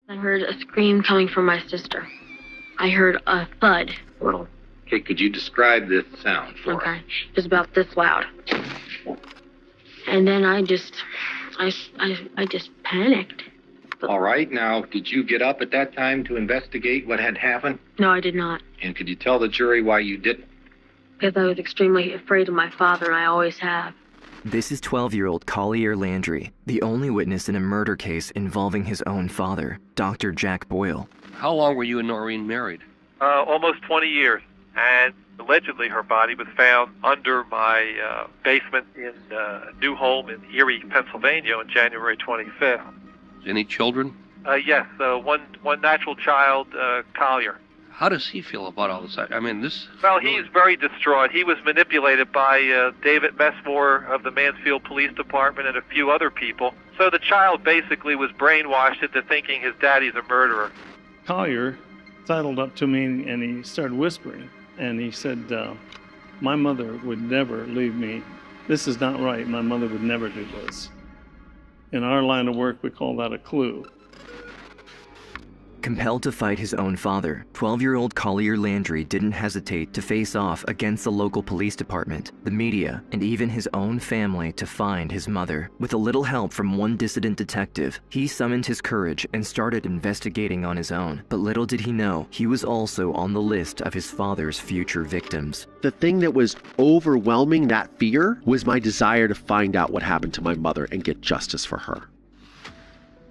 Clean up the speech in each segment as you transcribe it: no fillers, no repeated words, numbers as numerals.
I heard a scream coming from my sister. I heard a thud, little. Okay, could you describe this sound for us? Okay, it was about this loud. And then I just panicked. All right, now, did you get up at that time to investigate what had happened? No, I did not. And could you tell the jury why you didn't? Because I was extremely afraid of my father, and I always have. This is 12-year-old Collier Landry, the only witness in a murder case involving his own father, Dr. Jack Boyle. How long were you and Noreen married? Almost 20 years. And allegedly her body was found under my basement in a new home in Erie, Pennsylvania on January 25th. Any children? Yes, one natural child, Collier. How does he feel about all this? I mean, this... Well, he's very distraught. He was manipulated by David Messmore of the Mansfield Police Department and a few other people. So the child basically was brainwashed into thinking his daddy's a murderer. Collier sidled up to me and he started whispering. And he said, my mother would never leave me. This is not right. My mother would never do this. In our line of work, we call that a clue. Compelled to fight his own father, 12-year-old Collier Landry didn't hesitate to face off against the local police department, the media, and even his own family to find his mother. With a little help from one dissident detective, he summoned his courage and started investigating on his own. But little did he know, he was also on the list of his father's future victims. The thing that was overwhelming that fear was my desire to find out what happened to my mother and get justice for her.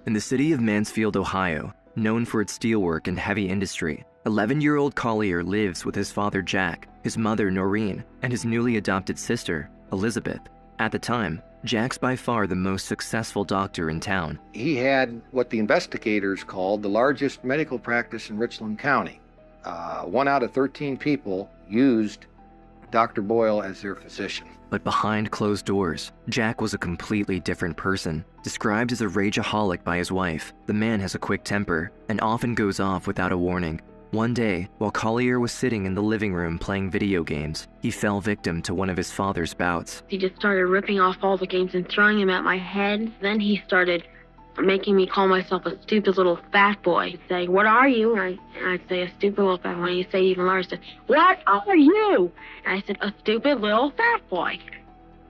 In the city of Mansfield, Ohio, known for its steelwork and heavy industry, 11-year-old Collier lives with his father Jack, his mother Noreen, and his newly adopted sister, Elizabeth. At the time, Jack's by far the most successful doctor in town. He had what the investigators called the largest medical practice in Richland County. 1 out of 13 people used Dr. Boyle as their physician. But behind closed doors, Jack was a completely different person. Described as a rageaholic by his wife, the man has a quick temper and often goes off without a warning. One day, while Collier was sitting in the living room playing video games, he fell victim to one of his father's bouts. He just started ripping off all the games and throwing them at my head. Then he started making me call myself a stupid little fat boy. He'd say, "What are you?" And I'd say, "A stupid little fat boy." And he'd say even louder, said, "What are you?" And I said, "A stupid little fat boy."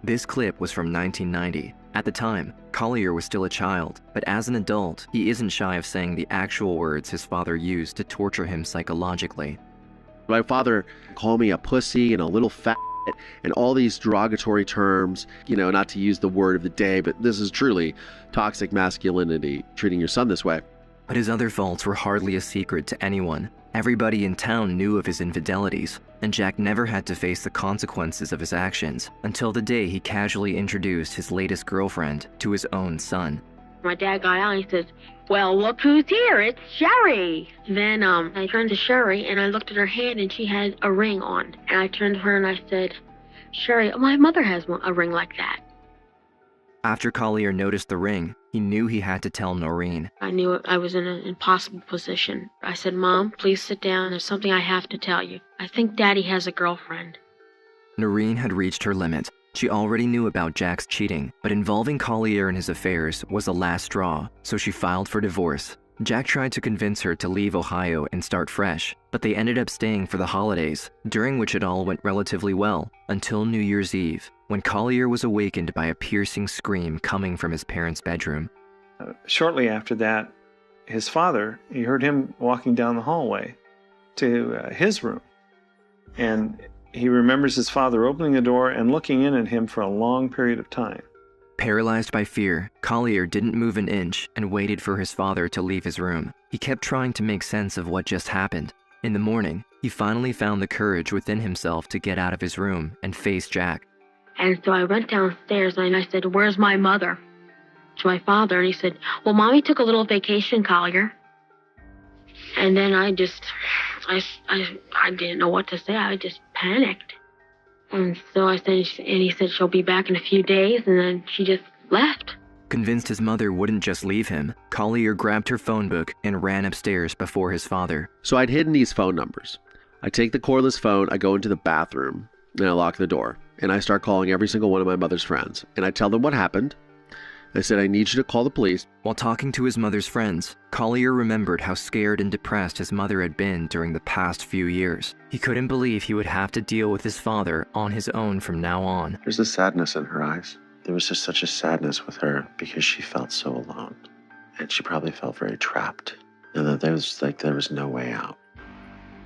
This clip was from 1990. At the time, Collier was still a child, but as an adult, he isn't shy of saying the actual words his father used to torture him psychologically. My father called me a pussy and a little fat and all these derogatory terms, not to use the word of the day, but this is truly toxic masculinity, treating your son this way. But his other faults were hardly a secret to anyone. Everybody in town knew of his infidelities, and Jack never had to face the consequences of his actions until the day he casually introduced his latest girlfriend to his own son. My dad got out and he says, "Well, look who's here, it's Sherry." Then I turned to Sherry and I looked at her hand and she had a ring on. And I turned to her and I said, "Sherry, my mother has a ring like that." After Collier noticed the ring, he knew he had to tell Noreen. I knew I was in an impossible position. I said, "Mom, please sit down. There's something I have to tell you. I think Daddy has a girlfriend." Noreen had reached her limit. She already knew about Jack's cheating, but involving Collier in his affairs was the last straw, so she filed for divorce. Jack tried to convince her to leave Ohio and start fresh, but they ended up staying for the holidays, during which it all went relatively well, until New Year's Eve, when Collier was awakened by a piercing scream coming from his parents' bedroom. Shortly after that, his father, he heard him walking down the hallway to his room. And he remembers his father opening the door and looking in at him for a long period of time. Paralyzed by fear, Collier didn't move an inch and waited for his father to leave his room. He kept trying to make sense of what just happened. In the morning, he finally found the courage within himself to get out of his room and face Jack. And so I went downstairs and I said, "Where's my mother?" to my father. And he said, "Well, Mommy took a little vacation, Collier." And then I didn't know what to say. I just panicked. And so I said, and he said, "She'll be back in a few days." And then she just left. Convinced his mother wouldn't just leave him, Collier grabbed her phone book and ran upstairs before his father. So I'd hidden these phone numbers. I take the cordless phone, I go into the bathroom, and I lock the door. And I start calling every single one of my mother's friends. And I tell them what happened. I said, I need you to call the police. While talking to his mother's friends, Collier remembered how scared and depressed his mother had been during the past few years. He couldn't believe he would have to deal with his father on his own from now on. There's a sadness in her eyes. There was just such a sadness with her because she felt so alone. And she probably felt very trapped. And that there was no way out.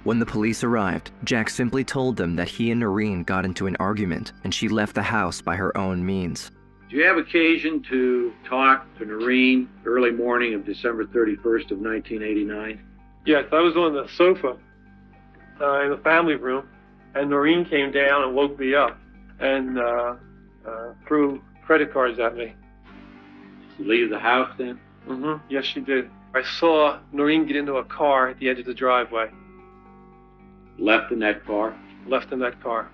When the police arrived, Jack simply told them that he and Noreen got into an argument and she left the house by her own means. Did you have occasion to talk to Noreen early morning of December 31st of 1989? Yes, I was on the sofa in the family room, and Noreen came down and woke me up and threw credit cards at me. Did you leave the house then? Mm-hmm. Yes, she did. I saw Noreen get into a car at the edge of the driveway. Left in that car? Left in that car.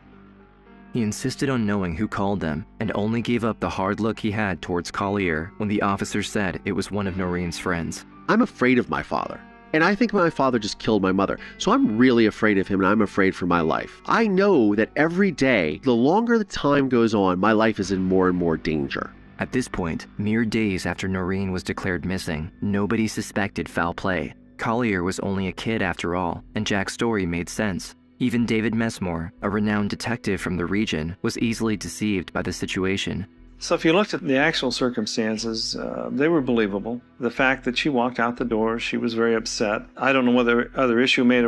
He insisted on knowing who called them and only gave up the hard look he had towards Collier when the officer said it was one of Noreen's friends. I'm afraid of my father. And I think my father just killed my mother. So I'm really afraid of him and I'm afraid for my life. I know that every day, the longer the time goes on, my life is in more and more danger. At this point, mere days after Noreen was declared missing, nobody suspected foul play. Collier was only a kid after all, and Jack's story made sense. Even David Messmore, a renowned detective from the region, was easily deceived by the situation. So if you looked at the actual circumstances, they were believable. The fact that she walked out the door, she was very upset. I don't know whether other issue may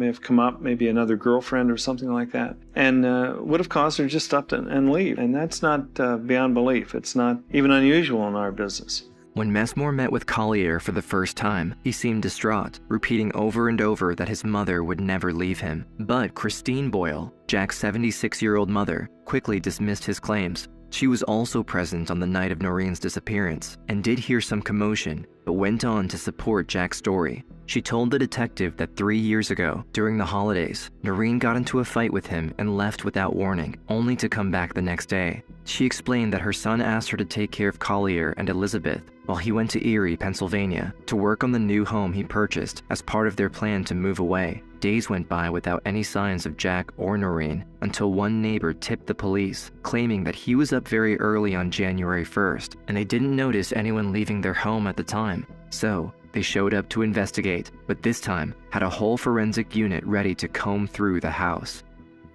have come up, maybe another girlfriend or something like that, and would have caused her to just up and leave. And that's not beyond belief. It's not even unusual in our business. When Messmore met with Collier for the first time, he seemed distraught, repeating over and over that his mother would never leave him. But Christine Boyle, Jack's 76-year-old mother, quickly dismissed his claims. She was also present on the night of Noreen's disappearance and did hear some commotion, but went on to support Jack's story. She told the detective that 3 years ago, during the holidays, Noreen got into a fight with him and left without warning, only to come back the next day. She explained that her son asked her to take care of Collier and Elizabeth while he went to Erie, Pennsylvania, to work on the new home he purchased as part of their plan to move away. Days went by without any signs of Jack or Noreen until one neighbor tipped the police, claiming that he was up very early on January 1st, and they didn't notice anyone leaving their home at the time. So, they showed up to investigate, but this time had a whole forensic unit ready to comb through the house.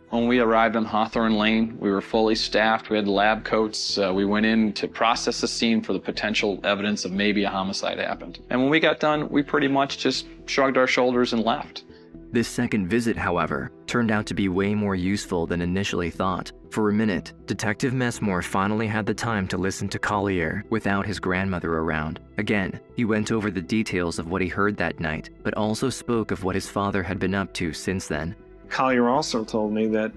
When we arrived on Hawthorne Lane, we were fully staffed. We had lab coats. We went in to process the scene for the potential evidence of maybe a homicide happened. And when we got done, we pretty much just shrugged our shoulders and left. This second visit, however, turned out to be way more useful than initially thought. For a minute, Detective Messmore finally had the time to listen to Collier without his grandmother around. Again, he went over the details of what he heard that night, but also spoke of what his father had been up to since then. Collier also told me that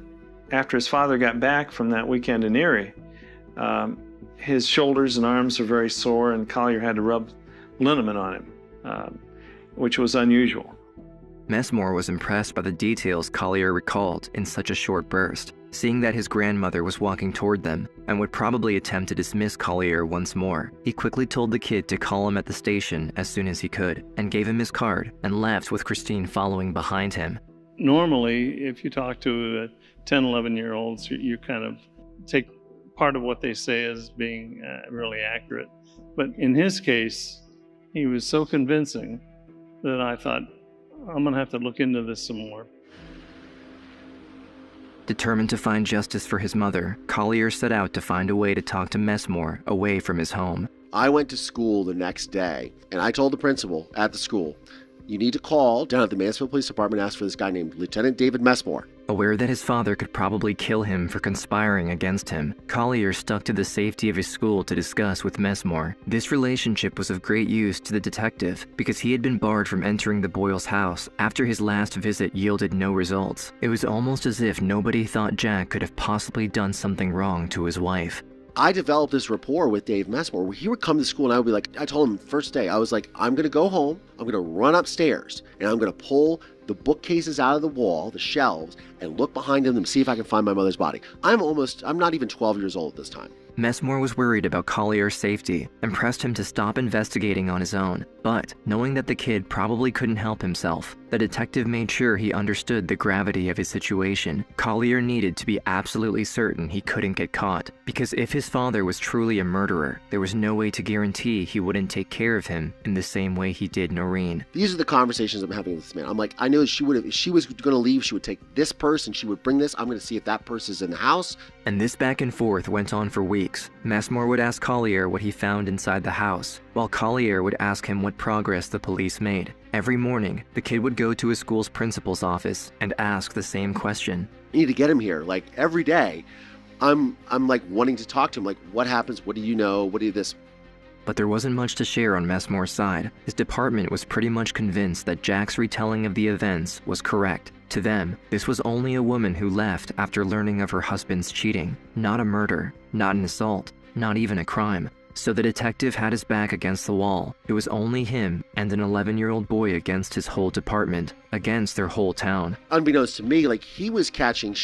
after his father got back from that weekend in Erie, his shoulders and arms were very sore, and Collier had to rub liniment on him, which was unusual. Messmore was impressed by the details Collier recalled in such a short burst, seeing that his grandmother was walking toward them and would probably attempt to dismiss Collier once more. He quickly told the kid to call him at the station as soon as he could, and gave him his card and left with Christine following behind him. Normally, if you talk to 10, 11-year-olds, you kind of take part of what they say as being really accurate. But in his case, he was so convincing that I thought, I'm going to have to look into this some more. Determined to find justice for his mother, Collier set out to find a way to talk to Messmore away from his home. I went to school the next day, and I told the principal at the school, you need to call down at the Mansfield Police Department and ask for this guy named Lieutenant David Messmore. Aware that his father could probably kill him for conspiring against him, Collier stuck to the safety of his school to discuss with Messmore. This relationship was of great use to the detective because he had been barred from entering the Boyles' house after his last visit yielded no results. It was almost as if nobody thought Jack could have possibly done something wrong to his wife. I developed this rapport with Dave Messmore where he would come to school and I would be like, I told him first day, I was like, I'm going to go home, I'm going to run upstairs, and I'm going to pull the bookcases out of the wall, the shelves, and look behind them and see if I can find my mother's body. I'm not even 12 years old at this time. Messmore was worried about Collier's safety and pressed him to stop investigating on his own. But, knowing that the kid probably couldn't help himself, the detective made sure he understood the gravity of his situation. Collier needed to be absolutely certain he couldn't get caught, because if his father was truly a murderer, there was no way to guarantee he wouldn't take care of him in the same way he did Noreen. These are the conversations I'm having with this man. I'm like, I know she would have, if she was going to leave, she would take this person, she would bring this. I'm going to see if that person's in the house. And this back and forth went on for weeks. Messmore would ask Collier what he found inside the house, while Collier would ask him what progress the police made. Every morning, the kid would go to his school's principal's office and ask the same question. I need to get him here. Like, every day, I'm like wanting to talk to him. Like, what happens? What do you know? What do you this? But there wasn't much to share on Messmore's side. His department was pretty much convinced that Jack's retelling of the events was correct. To them, this was only a woman who left after learning of her husband's cheating, not a murder, not an assault, not even a crime. So the detective had his back against the wall. It was only him and an 11-year-old boy against his whole department, against their whole town. Unbeknownst to me, like, he was catching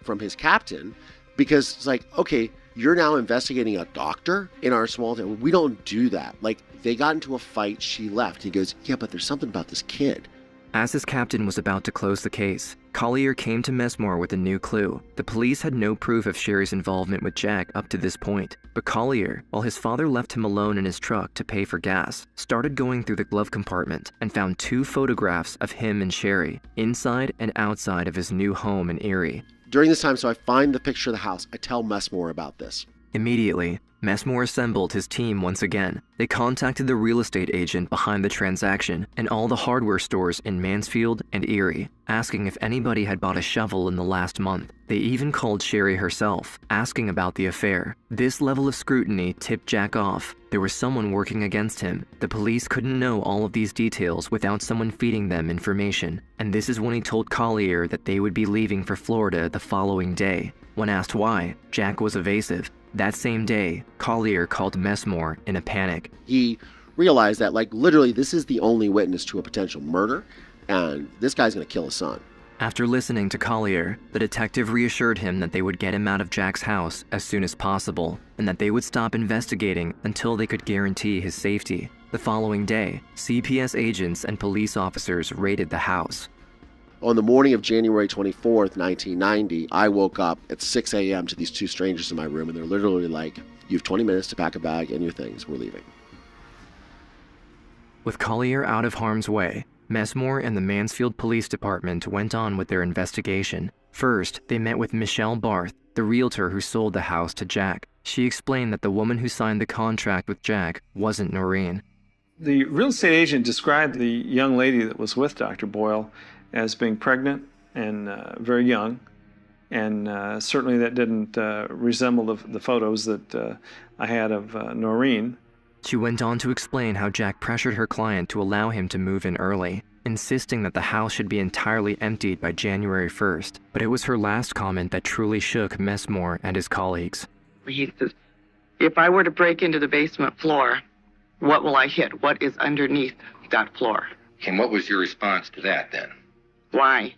from his captain, because it's like, okay, you're now investigating a doctor in our small town. We don't do that. Like, they got into a fight, she left. He goes, yeah, but there's something about this kid. As his captain was about to close the case, Collier came to Messmore with a new clue. The police had no proof of Sherry's involvement with Jack up to this point, but Collier, while his father left him alone in his truck to pay for gas, started going through the glove compartment and found 2 photographs of him and Sherry, inside and outside of his new home in Erie. During this time, so I find the picture of the house. I tell Messmore about this. Immediately, Messmore assembled his team once again. They contacted the real estate agent behind the transaction and all the hardware stores in Mansfield and Erie, asking if anybody had bought a shovel in the last month. They even called Sherry herself, asking about the affair. This level of scrutiny tipped Jack off. There was someone working against him. The police couldn't know all of these details without someone feeding them information. And this is when he told Collier that they would be leaving for Florida the following day. When asked why, Jack was evasive. That same day, Collier called Messmore in a panic. He realized that, like, literally this is the only witness to a potential murder, and this guy's going to kill his son. After listening to Collier, the detective reassured him that they would get him out of Jack's house as soon as possible, and that they would stop investigating until they could guarantee his safety. The following day, CPS agents and police officers raided the house. On the morning of January 24th, 1990, I woke up at 6 a.m. to these 2 strangers in my room, and they're literally like, you have 20 minutes to pack a bag and your things. We're leaving. With Collier out of harm's way, Messmore and the Mansfield Police Department went on with their investigation. First, they met with Michelle Barth, the realtor who sold the house to Jack. She explained that the woman who signed the contract with Jack wasn't Noreen. The real estate agent described the young lady that was with Dr. Boyle as being pregnant and very young, and certainly that didn't resemble the photos that I had of Noreen. She went on to explain how Jack pressured her client to allow him to move in early, insisting that the house should be entirely emptied by January 1st. But it was her last comment that truly shook Messmore and his colleagues. He says, if I were to break into the basement floor, what will I hit? What is underneath that floor? And what was your response to that then? Why?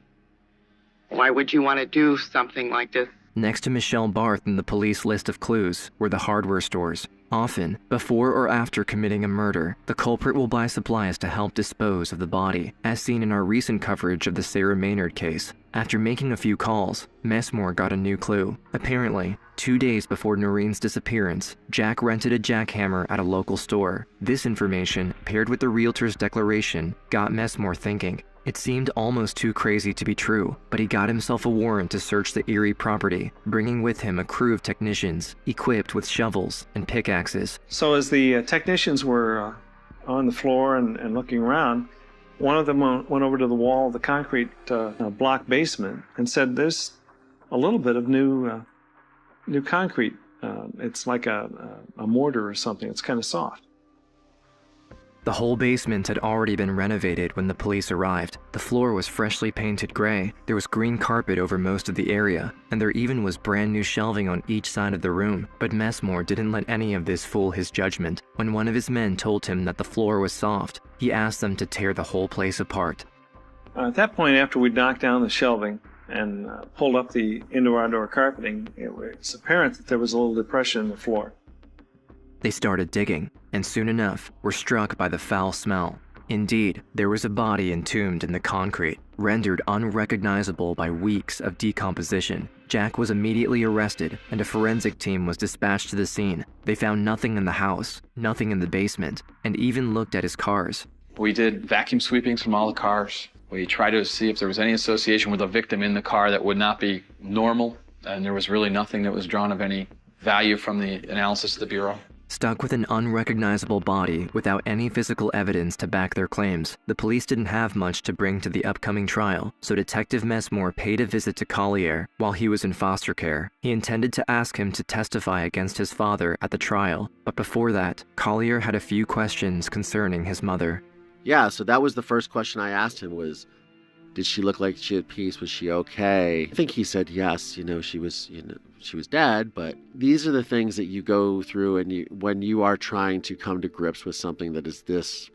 Why would you want to do something like this? Next to Michelle Barth in the police list of clues were the hardware stores. Often, before or after committing a murder, the culprit will buy supplies to help dispose of the body, as seen in our recent coverage of the Sarah Maynard case. After making a few calls, Messmore got a new clue. Apparently, 2 days before Noreen's disappearance, Jack rented a jackhammer at a local store. This information, paired with the realtor's declaration, got Messmore thinking. It seemed almost too crazy to be true, but he got himself a warrant to search the Erie property, bringing with him a crew of technicians, equipped with shovels and pickaxes. So as the technicians were on the floor and looking around, one of them went over to the wall of the concrete block basement and said, there's a little bit of new concrete. It's like a mortar or something. It's kind of soft. The whole basement had already been renovated when the police arrived. The floor was freshly painted gray, there was green carpet over most of the area, and there even was brand new shelving on each side of the room. But Messmore didn't let any of this fool his judgment. When one of his men told him that the floor was soft, he asked them to tear the whole place apart. At that point, after we knocked down the shelving and pulled up the indoor-outdoor carpeting, it's apparent that there was a little depression in the floor. They started digging, and soon enough were struck by the foul smell. Indeed, there was a body entombed in the concrete, rendered unrecognizable by weeks of decomposition. Jack was immediately arrested, and a forensic team was dispatched to the scene. They found nothing in the house, nothing in the basement, and even looked at his cars. We did vacuum sweepings from all the cars. We tried to see if there was any association with a victim in the car that would not be normal, and there was really nothing that was drawn of any value from the analysis of the Bureau. Stuck with an unrecognizable body without any physical evidence to back their claims, the police didn't have much to bring to the upcoming trial, so Detective Messmore paid a visit to Collier while he was in foster care. He intended to ask him to testify against his father at the trial, but before that, Collier had a few questions concerning his mother. Yeah, so that was the first question I asked him was, did she look like she had peace? Was she okay? I think he said yes, she was dead, but these are the things that you go through and when you are trying to come to grips with something that is this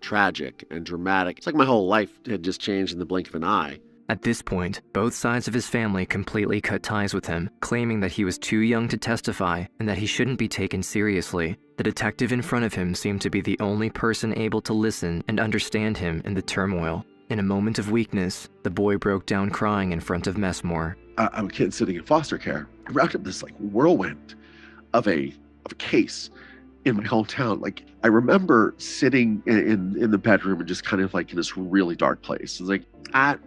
tragic and dramatic. It's like my whole life had just changed in the blink of an eye. At this point, both sides of his family completely cut ties with him, claiming that he was too young to testify and that he shouldn't be taken seriously. The detective in front of him seemed to be the only person able to listen and understand him in the turmoil. In a moment of weakness, the boy broke down crying in front of Messmore. I'm a kid sitting in foster care. I wrapped up this whirlwind of a case in my hometown. I remember sitting in the bedroom and just kind of in this really dark place. It's at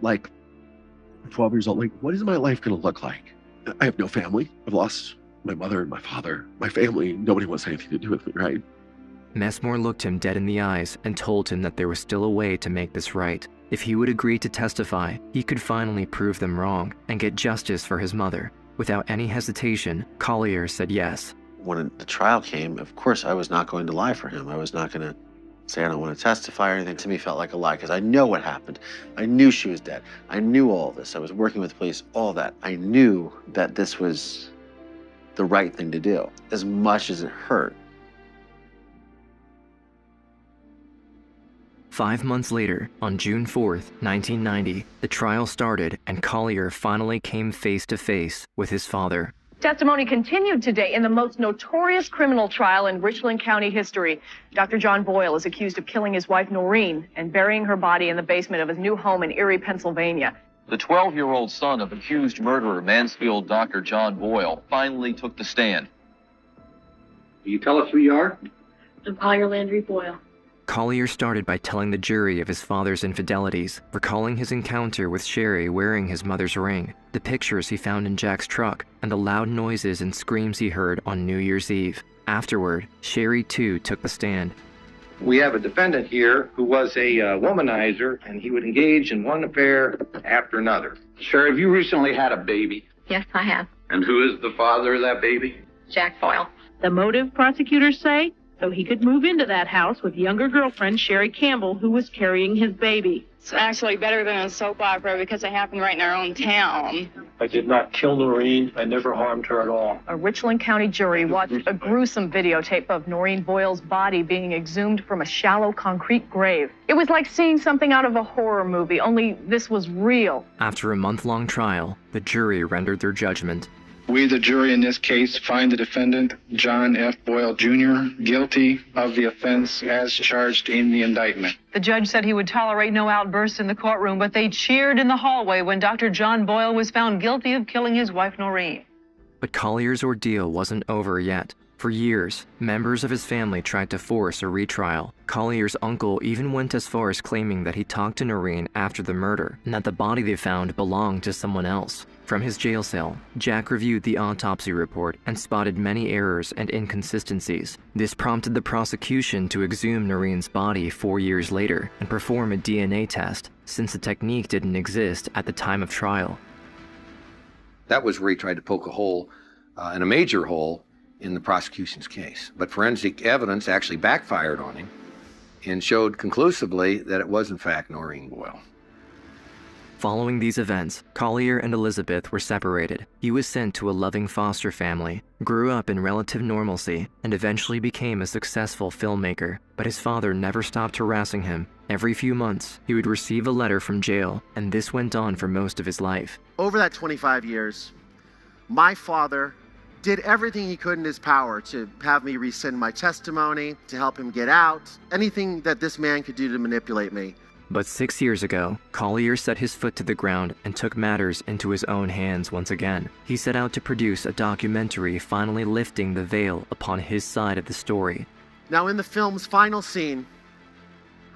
12 years old, what is my life going to look like? I have no family. I've lost my mother and my father. My family, nobody wants anything to do with me, right? Messmore looked him dead in the eyes and told him that there was still a way to make this right. If he would agree to testify, he could finally prove them wrong and get justice for his mother. Without any hesitation, Collier said yes. When the trial came, of course, I was not going to lie for him. I was not going to say I don't want to testify or anything. To me, felt like a lie because I know what happened. I knew she was dead. I knew all this. I was working with the police, all that. I knew that this was the right thing to do, as much as it hurt. 5 months later, on June 4th, 1990, the trial started and Collier finally came face to face with his father. Testimony continued today in the most notorious criminal trial in Richland County history. Dr. John Boyle is accused of killing his wife Noreen and burying her body in the basement of his new home in Erie, Pennsylvania. The 12-year-old son of accused murderer Mansfield Dr. John Boyle finally took the stand. Will you tell us who you are? I'm Collier Landry Boyle. Collier started by telling the jury of his father's infidelities, recalling his encounter with Sherry wearing his mother's ring, the pictures he found in Jack's truck, and the loud noises and screams he heard on New Year's Eve. Afterward, Sherry too took the stand. We have a defendant here who was a womanizer, and he would engage in one affair after another. Sherry, have you recently had a baby? Yes, I have. And who is the father of that baby? Jack Boyle. The motive, prosecutors say, so he could move into that house with younger girlfriend Sherry Campbell, who was carrying his baby. It's actually better than a soap opera because it happened right in our own town. I did not kill Noreen. I never harmed her at all. A Richland County jury watched a gruesome videotape of Noreen Boyle's body being exhumed from a shallow concrete grave. It was like seeing something out of a horror movie, only this was real. After a month-long trial, the jury rendered their judgment. We, the jury in this case, find the defendant, John F. Boyle, Jr., guilty of the offense as charged in the indictment. The judge said he would tolerate no outbursts in the courtroom, but they cheered in the hallway when Dr. John Boyle was found guilty of killing his wife, Noreen. But Collier's ordeal wasn't over yet. For years, members of his family tried to force a retrial. Collier's uncle even went as far as claiming that he talked to Noreen after the murder and that the body they found belonged to someone else. From his jail cell, Jack reviewed the autopsy report and spotted many errors and inconsistencies. This prompted the prosecution to exhume Noreen's body 4 years later and perform a DNA test, since the technique didn't exist at the time of trial. That was where he tried to poke a hole, and a major hole, in the prosecution's case. But forensic evidence actually backfired on him and showed conclusively that it was in fact Noreen Boyle. Following these events, Collier and Elizabeth were separated. He was sent to a loving foster family, grew up in relative normalcy, and eventually became a successful filmmaker. But his father never stopped harassing him. Every few months, he would receive a letter from jail, and this went on for most of his life. Over that 25 years, my father did everything he could in his power to have me rescind my testimony, to help him get out, anything that this man could do to manipulate me. But 6 years ago, Collier set his foot to the ground and took matters into his own hands once again. He set out to produce a documentary finally lifting the veil upon his side of the story. Now, in the film's final scene,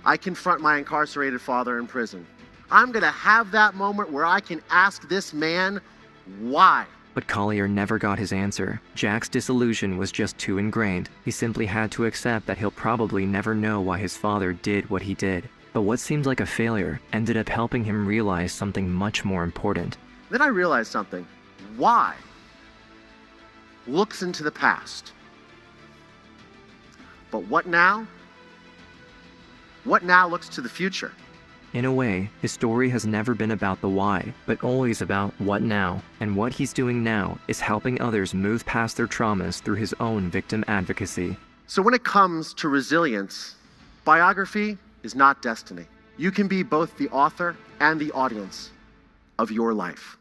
I confront my incarcerated father in prison. I'm gonna have that moment where I can ask this man why. But Collier never got his answer. Jack's disillusion was just too ingrained. He simply had to accept that he'll probably never know why his father did what he did. But what seemed like a failure ended up helping him realize something much more important. Then I realized something. Why looks into the past. But what now? What now looks to the future? In a way, his story has never been about the why, but always about what now. And what he's doing now is helping others move past their traumas through his own victim advocacy. So when it comes to resilience, biography is not destiny. You can be both the author and the audience of your life.